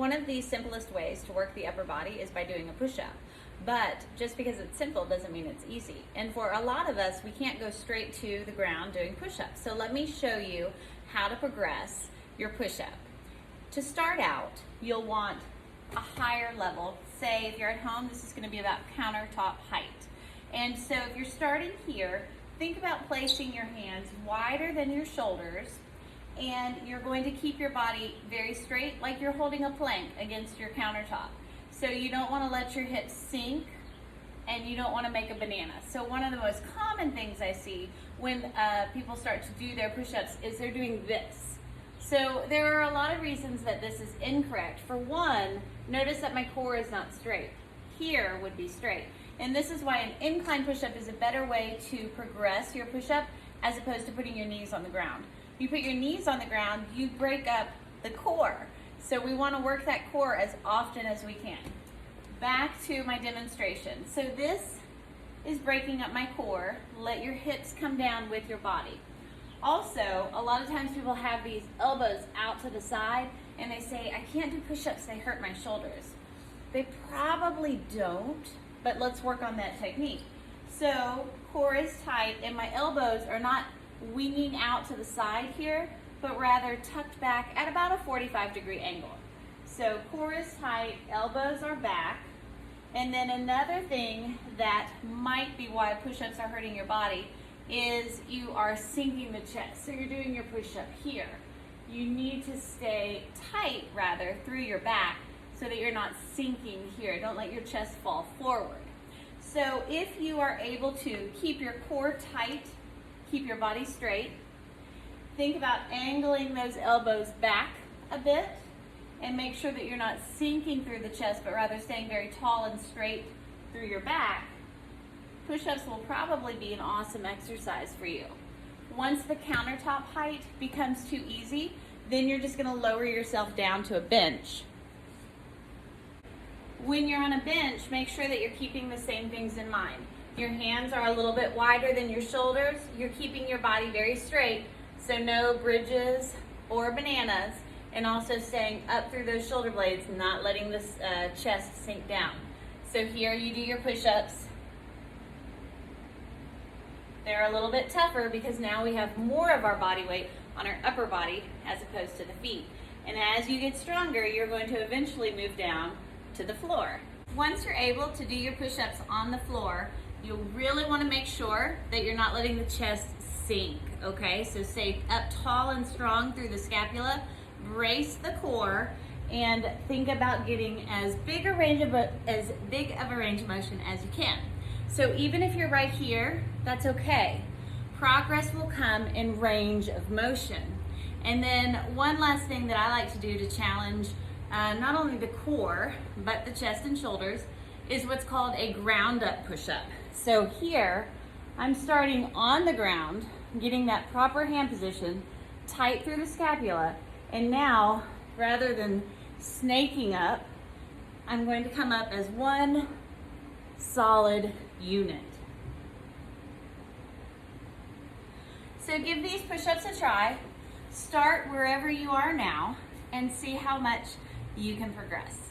one of the simplest ways to work the upper body is by doing a push-up. But just because it's simple doesn't mean it's easy. And for a lot of us, we can't go straight to the ground doing push-ups. So let me show you how to progress your push-up. To start out, you'll want a higher level. Say if you're at home, this is going to be about countertop height. And so if you're starting here, think about placing your hands wider than your shoulders, and you're going to keep your body very straight like you're holding a plank against your countertop. So you don't want to let your hips sink, and you don't want to make a banana. So one of the most common things I see when people start to do their push-ups is they're doing this. So there are a lot of reasons that this is incorrect. For one, notice that my core is not straight. Here would be straight. And this is why an incline push-up is a better way to progress your push-up as opposed to putting your knees on the ground. If you put your knees on the ground, you break up the core. So we want to work that core as often as we can. Back to my demonstration. So this is breaking up my core. Let your hips come down with your body. Also, a lot of times people have these elbows out to the side and they say, I can't do push-ups, they hurt my shoulders. They probably don't, but let's work on that technique. So core is tight and my elbows are not winging out to the side here, but rather tucked back at about a 45-degree angle. So core is tight, elbows are back. And then another thing that might be why push-ups are hurting your body is you are sinking the chest. So you're doing your push-up here. You need to stay tight rather through your back so that you're not sinking here. Don't let your chest fall forward. So if you are able to keep your core tight, keep your body straight, think about angling those elbows back a bit and make sure that you're not sinking through the chest, but rather staying very tall and straight through your back. Push-ups will probably be an awesome exercise for you. Once the countertop height becomes too easy, then you're just gonna lower yourself down to a bench. When you're on a bench, make sure that you're keeping the same things in mind. Your hands are a little bit wider than your shoulders. You're keeping your body very straight, so no bridges or bananas, and also staying up through those shoulder blades, not letting this chest sink down. So here you do your push-ups. They're a little bit tougher because now we have more of our body weight on our upper body as opposed to the feet. And as you get stronger, you're going to eventually move down to the floor. Once you're able to do your push-ups on the floor, you really want to make sure that you're not letting the chest sink, okay? So stay up tall and strong through the scapula, brace the core, and think about getting as big of a range of motion as you can. So even if you're right here, that's okay. Progress will come in range of motion. And then one last thing that I like to do to challenge not only the core, but the chest and shoulders, is what's called a ground up push-up. So here, I'm starting on the ground, getting that proper hand position, tight through the scapula, and now, rather than snaking up, I'm going to come up as one solid unit. So give these push-ups a try. Start wherever you are now and see how much you can progress.